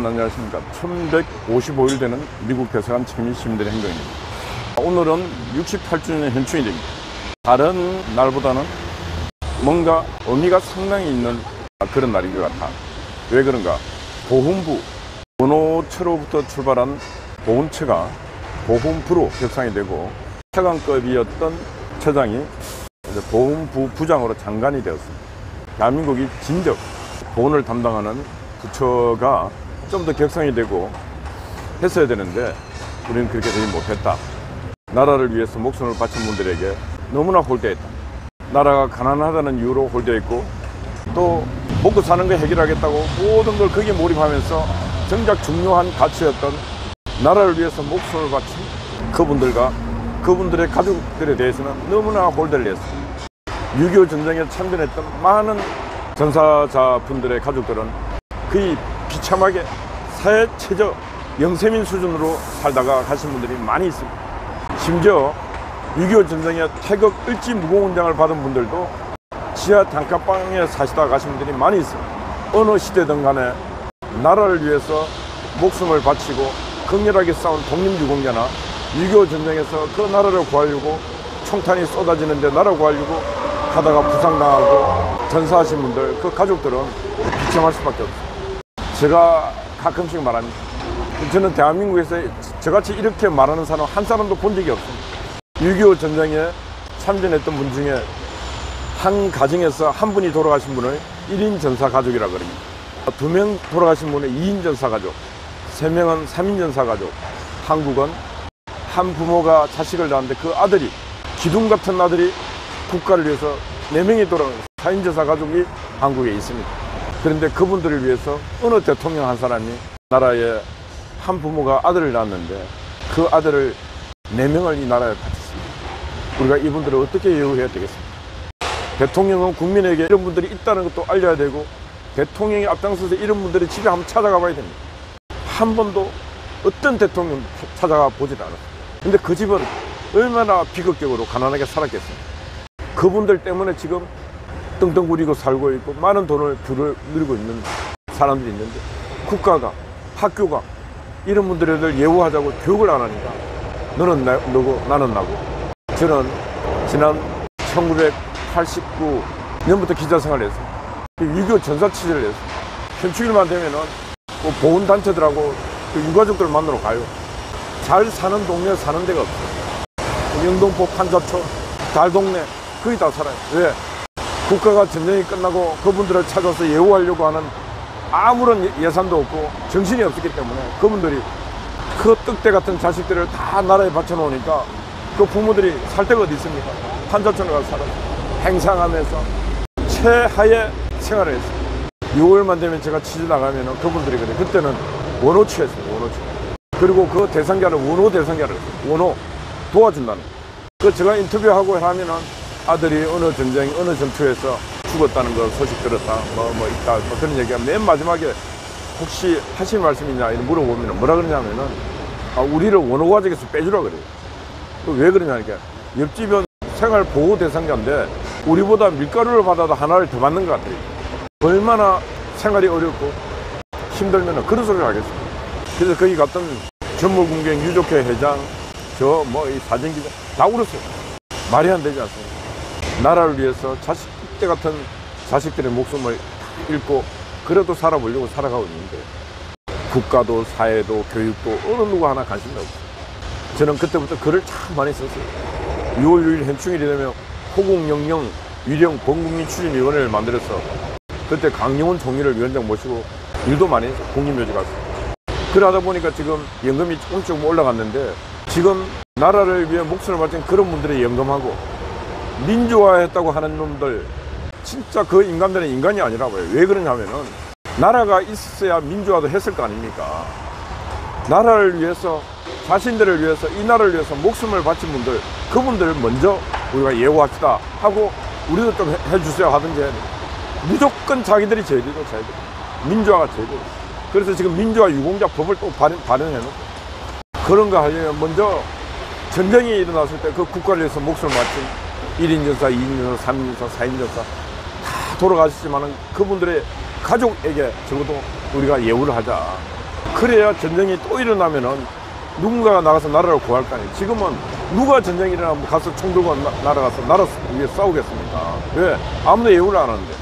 여러분 안녕하십니까. 1155일 되는 미국 대사관 책임진 시민들의 행동입니다. 오늘은 68주년 현충이 됩니다. 다른 날보다는 뭔가 의미가 상당히 있는 그런 날인 것 같아. 왜 그런가? 보훈부, 원호처로부터 출발한 보훈처가 보훈부로 격상이 되고 차관급이었던 처장이 보훈부 부장으로 장관이 되었습니다. 대한민국이 진적 보훈을 담당하는 부처가 좀 더 격상이 되고 했어야 되는데 우리는 그렇게 되지 못했다. 나라를 위해서 목숨을 바친 분들에게 너무나 홀대했다. 나라가 가난하다는 이유로 홀대했고 또 먹고 사는 거 해결하겠다고 모든 걸 거기에 몰입하면서 정작 중요한 가치였던 나라를 위해서 목숨을 바친 그분들과 그분들의 가족들에 대해서는 너무나 홀대를 했습니다. 6.25 전쟁에 참전했던 많은 전사자분들의 가족들은 거의 비참하게 사회 최저 영세민 수준으로 살다가 가신 분들이 많이 있습니다. 심지어 6.25 전쟁에 태극 을지 무공훈장을 받은 분들도 지하 단칸방에 사시다가 가신 분들이 많이 있습니다. 어느 시대든 간에 나라를 위해서 목숨을 바치고 극렬하게 싸운 독립유공자나 6.25 전쟁에서 그 나라를 구하려고 총탄이 쏟아지는데 나라 구하려고 하다가 부상당하고 전사하신 분들, 그 가족들은 비참할 수밖에 없어요. 제가 가끔씩 말합니다. 저는 대한민국에서 저같이 이렇게 말하는 사람 한 사람도 본 적이 없습니다. 6.25 전쟁에 참전했던 분 중에 한 가정에서 한 분이 돌아가신 분을 1인 전사 가족이라 그럽니다. 2명 돌아가신 분은 2인 전사 가족, 3명은 3인 전사 가족. 한국은 한 부모가 자식을 낳았는데 그 아들이, 기둥 같은 아들이 국가를 위해서 4명이 돌아가는 4인 전사 가족이 한국에 있습니다. 그런데 그분들을 위해서 어느 대통령 한 사람이 나라에 한 부모가 아들을 낳았는데 그 아들을 4명을 이 나라에 바쳤습니다. 우리가 이분들을 어떻게 예우해야 되겠습니까? 대통령은 국민에게 이런 분들이 있다는 것도 알려야 되고 대통령이 앞장서서 이런 분들이 집에 한번 찾아가 봐야 됩니다. 한 번도 어떤 대통령 찾아가 보질 않았어요. 근데 그 집은 얼마나 비극적으로 가난하게 살았겠습니까? 그분들 때문에 지금 떵떵거리고 살고 있고 많은 돈을 누리고 있는 사람들이 있는데 국가가, 학교가 이런 분들을 예우하자고 교육을 안 하니까 너는 너고 나는 나고. 저는 지난 1989년부터 기자 생활을 했어요. 6.25 전사 취재를 했어요. 현충일만 되면은 보훈단체들하고 유가족들 만나러 가요. 잘 사는 동네에 사는 데가 없어요. 영등포, 판자촌, 달동네 거의 다 살아요. 왜? 국가가 전쟁이 끝나고 그분들을 찾아서 예우하려고 하는 아무런 예산도 없고 정신이 없었기 때문에 그분들이 그 떡대 같은 자식들을 다 나라에 바쳐놓으니까 그 부모들이 살 데가 어디 있습니까? 판자촌에 가서 살아요. 행상하면서 최하의 생활을 했어요. 6월만 되면 제가 취재 나가면 그분들이 그래. 그때는 원호치였어요. 원호치. 그리고 그 대상자를 원호 대상자를 했어요. 원호 도와준다는 거예요. 그 제가 인터뷰하고 하면은 아들이 어느 전쟁, 어느 전투에서 죽었다는 거 소식 들었다, 뭐 있다, 뭐 그런 얘기가 맨 마지막에 혹시 하실 말씀 있냐 이런 물어보면 뭐라 그러냐면은 우리를 원호가족에서 빼주라 그래요. 왜 그러냐니까 옆집은 생활보호 대상자인데 우리보다 밀가루를 받아도 하나를 더 받는 것 같아요. 얼마나 생활이 어렵고 힘들면 그런 소리를 하겠습니다. 그래서 거기 갔던 전몰군경 유족회 회장, 이 사정기자 다 울었어요. 말이 안 되지 않습니까? 나라를 위해서 자식들 같은 자식들의 목숨을 잃고 그래도 살아보려고 살아가고 있는데 국가도 사회도 교육도 어느 누구 하나 관심도 없어요. 저는 그때부터 글을 참 많이 썼어요. 6월 6일 현충일이 되면 호국영령 위령 범국민 추진위원회를 만들어서 그때 강영훈 총리를 위원장 모시고 일도 많이 했어요. 국립묘지 가서. 그러다 보니까 지금 연금이 조금 올라갔는데 지금 나라를 위해 목숨을 바친 그런 분들이 연금하고 민주화했다고 하는 놈들 진짜 그 인간들은 인간이 아니라고요. 왜 그러냐면은 나라가 있어야 민주화도 했을 거 아닙니까? 나라를 위해서 자신들을 위해서 이 나라를 위해서 목숨을 바친 분들 그분들을 먼저 우리가 예우합시다 하고 우리도 좀 해주세요 하든지 무조건 자기들이 제일이죠. 자기들 민주화가 제일이죠. 그래서 지금 민주화 유공자 법을 또 발행해놓고 그런 거 하려면 먼저 전쟁이 일어났을 때 그 국가를 위해서 목숨을 바친 1인 전사, 2인 전사, 3인 전사, 4인 전사 다 돌아가셨지만 그분들의 가족에게 적어도 우리가 예우를 하자. 그래야 전쟁이 또 일어나면은 누군가가 나가서 나라를 구할 거 아니에요. 지금은 누가 전쟁이 일어나면 가서 총 들고 날아가서 나라 위에 싸우겠습니까? 왜? 아무도 예우를 안 하는데.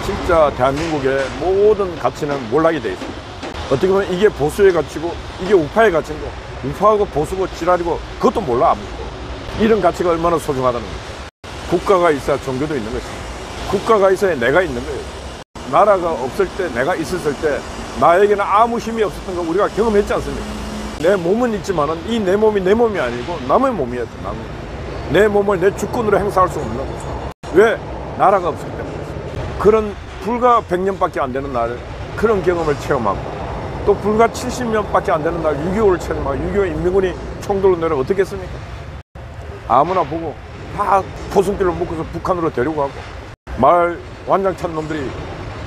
진짜 대한민국의 모든 가치는 몰락이 돼 있습니다. 어떻게 보면 이게 보수의 가치고 이게 우파의 가치인 거. 우파하고 보수고 지랄이고 그것도 몰라 아무도. 이런 가치가 얼마나 소중하다는 거죠. 국가가 있어야 종교도 있는 것입니다. 국가가 있어야 내가 있는 거예요. 나라가 없을 때, 내가 있었을 때 나에게는 아무 힘이 없었던 거 우리가 경험했지 않습니까? 내 몸은 있지만은 이 내 몸이 내 몸이 아니고 남의 몸이었죠. 남의. 내 몸을 내 주권으로 행사할 수 없는 거죠. 왜? 나라가 없기 때문에. 그런 불과 100년밖에 안 되는 날 그런 경험을 체험하고 또 불과 70년밖에 안 되는 날 6.25를 체험하고 6.25 인민군이 총 들고 내려 어떻게 했습니까? 아무나 보고 다 포승길을 묶어서 북한으로 데리고 가고 마을 완장찬 놈들이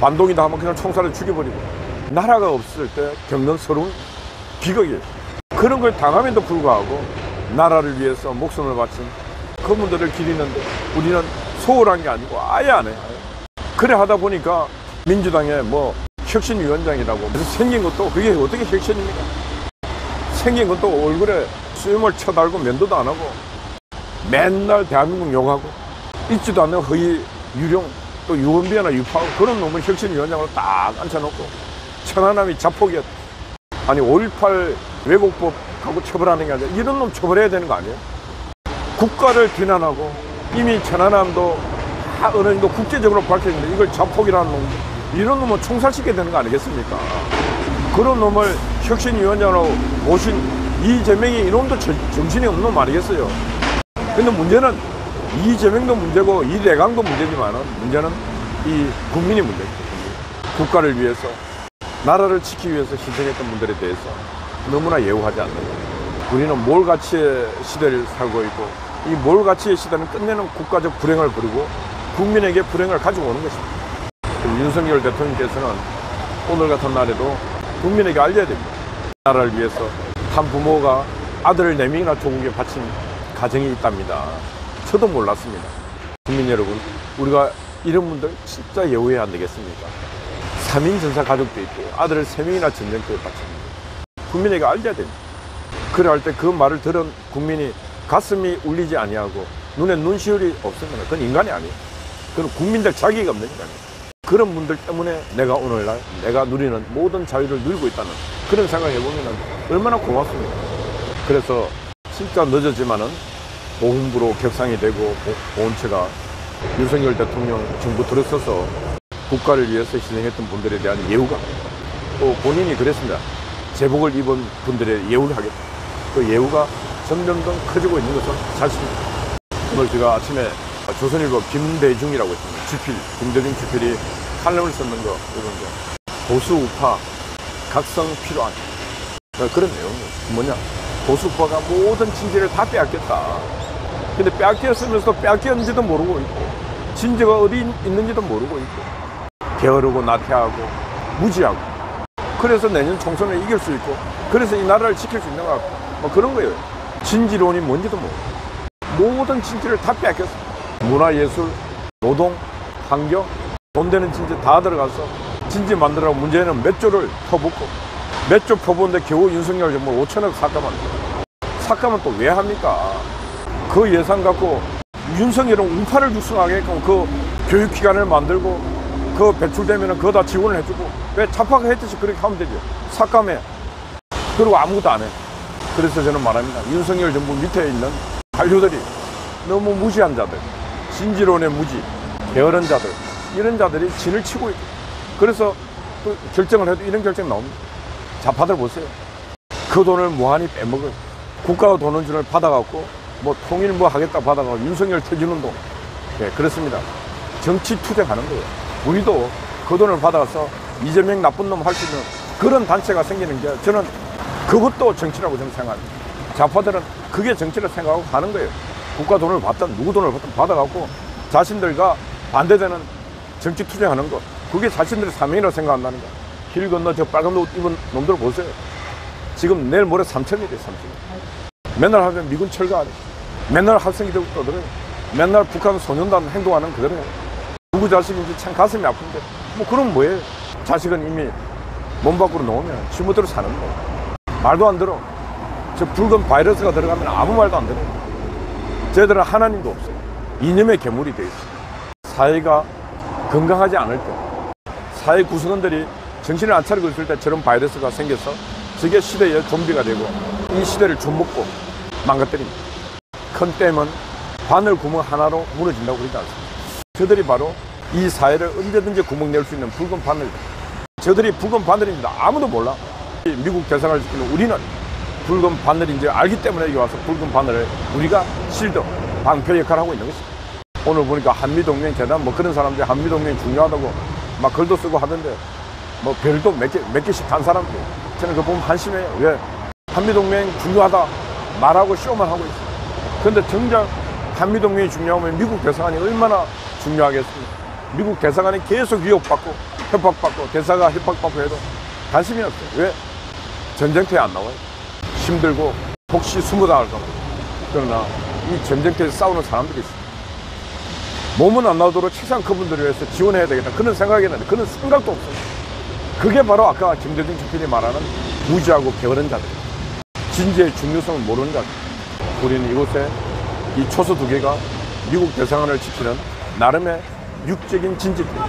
반동이다 하면 그냥 총살을 죽여버리고 나라가 없을 때 겪는 서러운 비극이에요. 그런 걸 당함에도 불구하고 나라를 위해서 목숨을 바친 그분들을 기리는데 우리는 소홀한 게 아니고 아예 안 해요. 그래 하다 보니까 민주당의 뭐 혁신위원장이라고 그래서 생긴 것도 그게 어떻게 혁신입니까? 생긴 것도 얼굴에 수염을 쳐달고 면도도 안 하고 맨날 대한민국 욕하고 있지도 않는 허위 유령 또 유언비어나 유파하고 그런 놈을 혁신위원장으로 딱 앉혀놓고 천안함이 자폭이었다. 아니 5.18 왜곡법하고 처벌하는 게 아니라 이런 놈 처벌해야 되는 거 아니에요? 국가를 비난하고 이미 천안함도 다 어느 정도 국제적으로 밝혀졌는데 이걸 자폭이라는 놈 이런 놈은 총살시켜야 되는 거 아니겠습니까? 그런 놈을 혁신위원장으로 모신 이재명이 이놈도 정신이 없는 놈 아니겠어요? 근데 문제는 이재명도 문제고 이대강도 문제지만은 문제는 이 국민이 문제입니다. 국가를 위해서 나라를 지키기 위해서 희생했던 분들에 대해서 너무나 예우하지 않는 거예요. 우리는 몰가치의 시대를 살고 있고 이 몰가치의 시대는 끝내는 국가적 불행을 부르고 국민에게 불행을 가지고 오는 것입니다. 윤석열 대통령께서는 오늘 같은 날에도 국민에게 알려야 됩니다. 나라를 위해서 한 부모가 아들을 4명이나 조국에 바친 가정이 있답니다. 저도 몰랐습니다. 국민 여러분, 우리가 이런 분들 진짜 예우해야 안 되겠습니까? 3인 전사 가족도 있고 아들을 3명이나 전쟁터에 바칩니다. 국민에게 알려야 됩니다. 그래 할 때 그 말을 들은 국민이 가슴이 울리지 아니하고 눈에 눈시울이 없으면 그건 인간이 아니에요. 그건 국민들 자기가 없는 인간이에요. 그런 분들 때문에 내가 오늘날 내가 누리는 모든 자유를 누리고 있다는 그런 생각해보면 얼마나 고맙습니까? 그래서 진짜 늦었지만은 보훈부로 격상이 되고 보훈처가 윤석열 대통령 정부 들어서서 국가를 위해서 희생했던 분들에 대한 예우가 또 본인이 그랬습니다. 제복을 입은 분들의 예우를 하겠다. 그 예우가 점점 더 커지고 있는 것은 사실입니다. 오늘 제가 아침에 조선일보 김대중이라고 했습니다. 주필, 김대중 주필이 칼럼을 썼는 거, 이런 거. 보수 우파, 각성 필요한. 그런 내용이에요. 뭐냐. 보수 우파가 모든 진지를 다 빼앗겼다. 근데 빼앗겼으면서도 빼앗겼는지도 모르고 있고, 진지가 어디 있는지도 모르고 있고, 게으르고 나태하고, 무지하고. 그래서 내년 총선을 이길 수 있고, 그래서 이 나라를 지킬 수 있는 것 같고, 뭐 그런 거예요. 진지론이 뭔지도 모르고. 모든 진지를 다 빼앗겼어요. 문화예술, 노동, 환경, 돈 되는 진지 다 들어가서 진지 만들라고 문제는 몇 조를 퍼붓고 몇 조 퍼붓는데 겨우 윤석열 정부 5천억 삭감한 삭감은 또 왜 합니까? 그 예산 갖고 윤석열은 우파를 육성하게끔 그 교육기관을 만들고 그 배출되면 그거 다 지원을 해주고 왜 자파가 했듯이 그렇게 하면 되죠. 삭감해. 그리고 아무것도 안 해. 그래서 저는 말합니다. 윤석열 정부 밑에 있는 관료들이 너무 무지한 자들, 진지론의 무지, 게으른 자들, 이런 자들이 진을 치고 있고 그래서 또 결정을 해도 이런 결정 나옵니다. 좌파들 보세요. 그 돈을 무한히 빼먹을 국가가 돈을 받아갖고 뭐 통일 뭐 하겠다 받아가고 윤석열 터주는 돈. 네, 그렇습니다. 정치 투쟁하는 거예요. 우리도 그 돈을 받아서 이재명 나쁜 놈 할 수 있는 그런 단체가 생기는 게 저는 그것도 정치라고 저는 생각합니다. 좌파들은 그게 정치를 생각하고 하는 거예요. 국가 돈을 받든 누구 돈을 받든 받아갖고 자신들과 반대되는 정치 투쟁하는 거 그게 자신들의 사명이라고 생각한다는 거. 길 건너 저 빨간 옷 입은 놈들 보세요. 지금 내일 모레 3,000일이에요. 3,000일. 맨날 하면 미군 철거하네. 맨날 학생이 되고 떠들어요. 맨날 북한 소년단 행동하는 그대로예요. 누구 자식인지 참 가슴이 아픈데 뭐 그럼 뭐예요. 자식은 이미 몸 밖으로 놓으면 지멋대로 사는 거예요. 말도 안 들어. 저 붉은 바이러스가 들어가면 아무 말도 안 들어요. 저희들은 하나님도 없어요. 이념의 괴물이 되어 있어요. 사회가 건강하지 않을 때, 사회 구성원들이 정신을 안 차리고 있을 때 저런 바이러스가 생겨서 저게 시대의 좀비가 되고 이 시대를 좀먹고 망가뜨립니다. 큰 댐은 바늘 구멍 하나로 무너진다고 그러지 않습니다. 저들이 바로 이 사회를 언제든지 구멍 낼 수 있는 붉은 바늘. 저들이 붉은 바늘입니다. 아무도 몰라. 미국 대사관을 지키는 우리는 붉은 바늘인지 알기 때문에 여기 와서 붉은 바늘을 우리가 실드, 방패 역할을 하고 있는 것입니다. 오늘 보니까 한미동맹 재단 뭐 그런 사람들이 한미동맹이 중요하다고 막 글도 쓰고 하던데 뭐 별도 몇 개씩 단 사람들. 저는 그거 보면 한심해요. 왜? 한미동맹 중요하다 말하고 쇼만 하고 있어요. 그런데 정작 한미동맹이 중요하면 미국 대사관이 얼마나 중요하겠습니까? 미국 대사관이 계속 위협받고 협박받고 대사가 협박받고 해도 관심이 없어요. 왜? 전쟁터에 안 나와요. 힘들고 혹시 숨어당할까 봐. 그러나 이 전쟁터에서 싸우는 사람들이 있어요. 몸은 안 나오도록 최소한 그분들을 위해서 지원해야 되겠다. 그런 생각이 있는데 그런 생각도 없어요. 그게 바로 아까 김대중 주필이 말하는 무지하고 게으른 자들. 진지의 중요성을 모르는 자들. 우리는 이곳에 이 초소 2개가 미국 대사관을 지키는 나름의 육적인 진지입니다.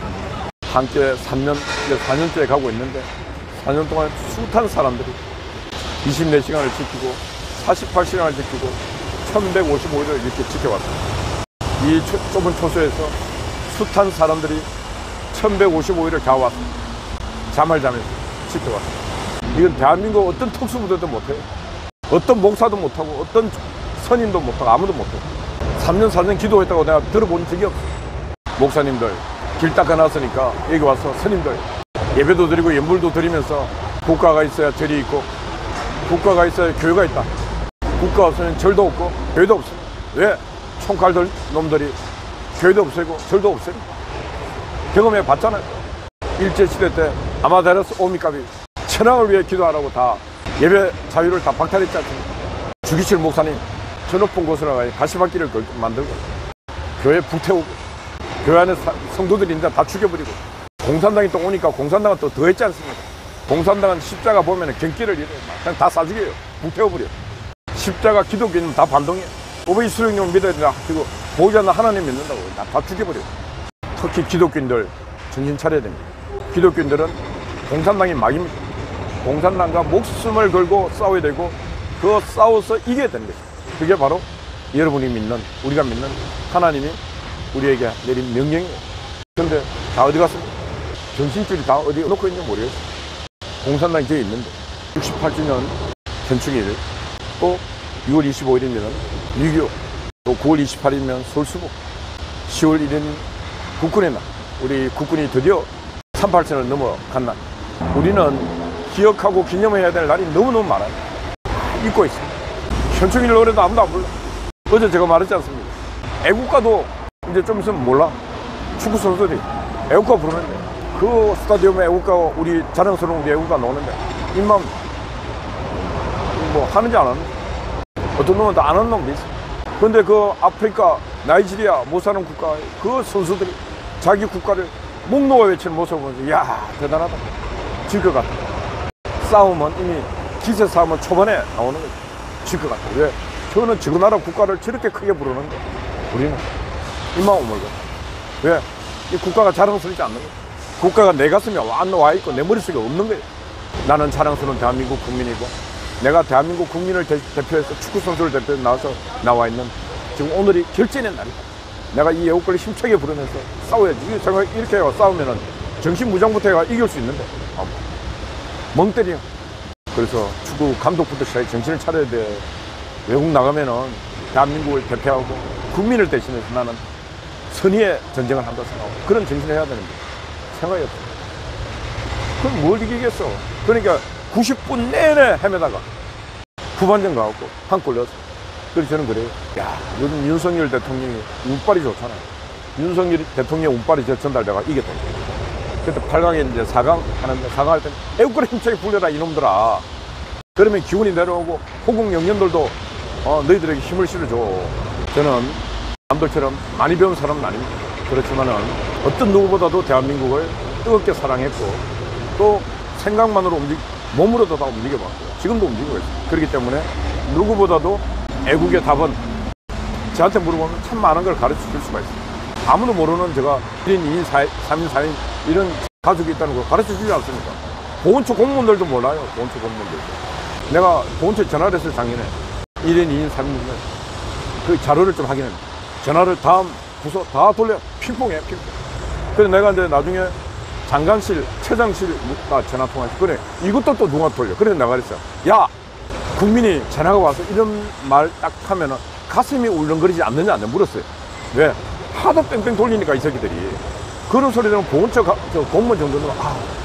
함께 3년, 이제 4년째 가고 있는데 4년 동안 숱한 사람들이 24시간을 지키고 48시간을 지키고 1155일을 이렇게 지켜왔습니다. 이 좁은 초소에서 숱한 사람들이 1155일을 가왔습니다. 잠을 자면서 지켜왔습니다. 이건 대한민국 어떤 특수부대도 못해요. 어떤 목사도 못하고 어떤 선임도 못하고 아무도 못해요. 3년 4년 기도했다고 내가 들어본 적이 없어요. 목사님들 길 닦아놨으니까 여기 와서 스님들 예배도 드리고 연불도 드리면서 국가가 있어야 절이 있고 국가가 있어야 교회가 있다. 국가 없으면 절도 없고 교회도 없어요. 왜? 총칼들 놈들이 교회도 없애고 절도 없애고 경험해 봤잖아요. 일제시대 때 아마데라스 오미카비 천황을 위해 기도하라고 다 예배 자유를 다 박탈했지 않습니까? 주기실 목사님 저 높은 곳으로 가서 가시밭길을 만들고 교회 불태우고 교회 안에 성도들이 이제 다 죽여버리고 공산당이 또 오니까 공산당은 또 더 했지 않습니까? 공산당은 십자가 보면 경기를 이래요. 그냥 다 쏴죽여요. 불태워버려요. 십자가 기독교인은 다 반동해요. 오베이 수령님을 믿어야 된다. 그리고 보이지 않는 하나님 믿는다고 다 죽여버려요. 특히 기독교인들 정신 차려야 됩니다. 기독교인들은 공산당이 막입니다. 공산당과 목숨을 걸고 싸워야 되고 그 싸워서 이겨야 되는 것입니다. 그게 바로 여러분이 믿는 우리가 믿는 하나님이 우리에게 내린 명령이에요. 그런데 다 어디 갔습니까? 정신줄이 다 어디 놓고 있는지 모르겠어요. 공산당이 저기 있는데 68주년 현충일 또 6월 25일이면 6.25 또 9월 28일이면 서울수복 10월 1일 국군의 날 우리 국군이 드디어 38선을 넘어간 날 우리는 기억하고 기념해야 될 날이 너무너무 많아요. 잊고 있어요. 현충일 노래도 아무도 안 불러. 어제 제가 말했지 않습니까? 애국가도 이제 좀 있으면 몰라. 축구 선수들이 애국가 부르는데 그 스타디움에 애국가 우리 자랑스러운 우리 애국가 나오는데 입만 뭐 하는지 안 하는지 어떤 놈은 다 안 하는 놈도 있어. 그런데 그 아프리카 나이지리아 못 사는 국가 그 선수들이 자기 국가를 목 놓아 외치는 모습을 보면서 이야 대단하다. 질 것 같다. 싸움은 이미 기세 싸움은 초반에 나오는 거지. 질 것 같아. 왜? 저는 지구 나라 국가를 저렇게 크게 부르는데 우리는 입만 오물고. 왜? 이 국가가 자랑스럽지 않는 거야. 국가가 내 가슴에 와 있고 내 머릿속에 없는 거예요. 나는 자랑스러운 대한민국 국민이고 내가 대한민국 국민을 대표해서 축구선수를 대표해서 나와 있는 지금 오늘이 결전의 날이다. 내가 이 애국가를 힘차게 부르면서 싸워야지. 이렇게 싸우면은 정신무장부터 해가 이길 수 있는데 멍 때려. 그래서 축구 감독부터 시작해 정신을 차려야 돼. 외국 나가면은 대한민국을 대표하고 국민을 대신해서 나는 선의의 전쟁을 한다 생각하고 그런 정신을 해야 되는데 생각이 없어. 그럼 뭘 이기겠어. 그러니까 90분 내내 헤매다가 후반전 가갖고 한 골 넣었어. 그래서 저는 그래요. 야, 요즘 윤석열 대통령이 운빨이 좋잖아요. 윤석열 대통령 운빨이 전달돼가 이겼다. 그때 8강에 이제 4강 하는데 4강 할 때 애국가를 힘차게 불려라 이놈들아. 그러면 기운이 내려오고 호국 영년들도 너희들에게 힘을 실어줘. 저는 남들처럼 많이 배운 사람은 아닙니다. 그렇지만은 어떤 누구보다도 대한민국을 뜨겁게 사랑했고 또 생각만으로 몸으로도 다 움직여봤고요. 지금도 움직이고 있어요. 그렇기 때문에 누구보다도 애국의 답은 저한테 물어보면 참 많은 걸 가르쳐 줄 수가 있어요. 아무도 모르는 제가 1인, 2인, 3인, 4인 이런 가족이 있다는 걸 가르쳐 주지 않습니까? 보훈처 공무원들도 몰라요. 보훈처 공무원들도. 내가 보훈처에 전화를 했어요. 작년에 1인, 2인, 3인인데 그 자료를 좀 확인해. 전화를 다음 부서 다 돌려. 핑퐁해, 핑퐁. 그래서 내가 이제 나중에 장관실, 처장실 전화 통화했어. 그래, 이것도 또 누가 돌려. 그래서 내가 그랬어. 야, 국민이 전화가 와서 이런 말 딱 하면은 가슴이 울렁거리지 않느냐? 내가 물었어요. 왜? 하도 뺑뺑 돌리니까 이 새끼들이. 그런 소리들은 보훈처 공무원 정도는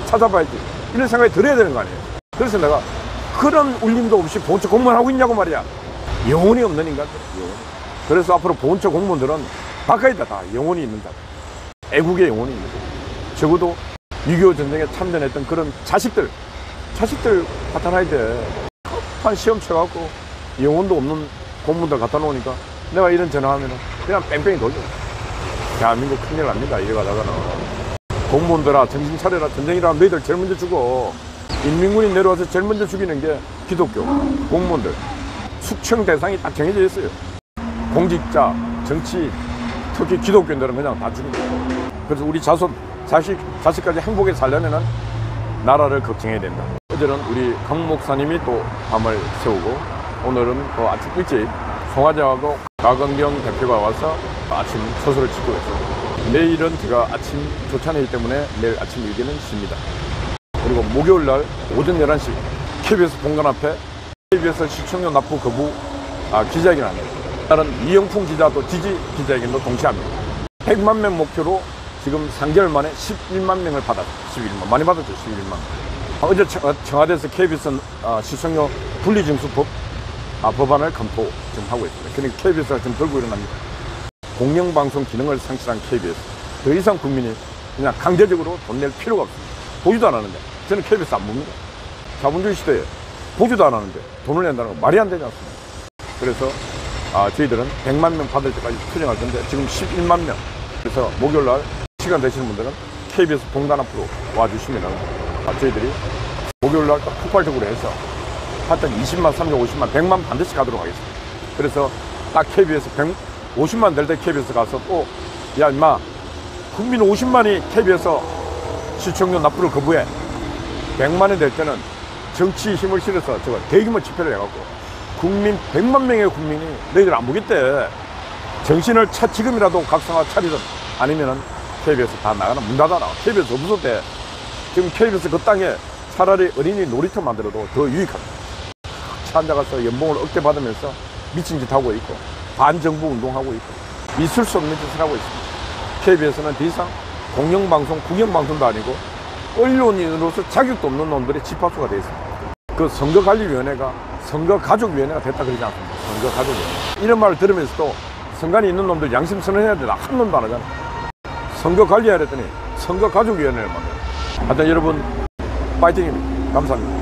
찾아봐야지. 이런 생각이 들어야 되는 거 아니에요. 그래서 내가 그런 울림도 없이 보훈처 공무원 하고 있냐고 말이야. 영혼이 없는 인간들. 영혼이. 그래서 앞으로 보훈처 공무원들은 가까이다 다 영혼이 있는다. 애국의 영혼이 있는 거예요. 적어도 6.25 전쟁에 참전했던 그런 자식들 갖다 놔야 돼. 한 시험 쳐갖고 영혼도 없는 공무원들 갖다 놓으니까 내가 이런 전화하면 그냥 뺑뺑이 돌려. 대한민국 큰일 납니다. 이래 가다가는. 공무원들아 정신 차려라. 전쟁이라 너희들 제일 먼저 죽어. 인민군이 내려와서 제일 먼저 죽이는 게 기독교 공무원들. 숙청 대상이 딱 정해져 있어요. 공직자, 정치, 특히 기독교인들은 그냥 다 죽는 거예요. 그래서 우리 자식까지 행복에 살려면은 나라를 걱정해야 된다. 어제는 우리 강 목사님이 또 밤을 새우고 오늘은 또 아침 일찍 송화정하고 가건경 대표가 와서 아침 처소를 짓고 있어요. 내일은 제가 아침 조찬이기 때문에 내일 아침 일기는 쉽니다. 그리고 목요일날 오전 11시 KBS 본관 앞에 KBS 시청료 납부 거부 기자회견 합니다. 다른 이영풍 기자도 지지 기자회견도 동시에 합니다. 100만 명 목표로 지금 3개월 만에 11만 명을 받았어요. 11만. 많이 받았죠. 11만. 어제 청와대에서 KBS 시청료 분리징수법 법안을 검토 지금 하고 있습니다. 그러니까 KBS가 지금 들고 일어납니다. 공영방송 기능을 상실한 KBS. 더 이상 국민이 그냥 강제적으로 돈 낼 필요가 없습니다. 보지도 안 하는데. 저는 KBS 안 봅니다. 자본주의 시대에 보지도 안 하는데 돈을 낸다는 건 말이 안 되지 않습니까? 그래서 저희들은 100만 명 받을 때까지 투쟁할 건데 지금 11만 명. 그래서 목요일날 시간 되시는 분들은 KBS 본관 앞으로 와주시면 저희들이 목요일날 폭발적으로 해서 하여튼 20만, 30만, 50만, 100만 반드시 가도록 하겠습니다. 그래서 딱 KBS 50만 될 때 KBS 가서 또 야 임마 국민 50만이 KBS 시청료 납부를 거부해. 100만이 될 때는 정치 힘을 실어서 저거 대규모 집회를 해갖고 국민 100만 명의 국민이 너희들 안 보겠대. 정신을 지금이라도 각성화 차리든 아니면은 KBS 다 나가나 문 닫아라. KBS 없었대. 지금 KBS 그 땅에 차라리 어린이 놀이터 만들어도 더 유익합니다. 차 앉아가서 연봉을 억대 받으면서 미친 짓 하고 있고 반정부 운동하고 있고 있을 수 없는 짓을 하고 있습니다. KBS는 더 이상 공영방송, 국영방송도 아니고 언론인으로서 자격도 없는 놈들의 집합소가 되어 있습니다. 그 선거관리위원회가 선거가족위원회가 됐다 그러지 않습니까? 선거가족위원회. 이런 말을 들으면서도 선관위 있는 놈들 양심 선언해야 되나 한 놈도 안 하잖아. 선거관리해야 했더니 선거가족위원회를 만들어. 하여튼 여러분 파이팅입니다. 감사합니다.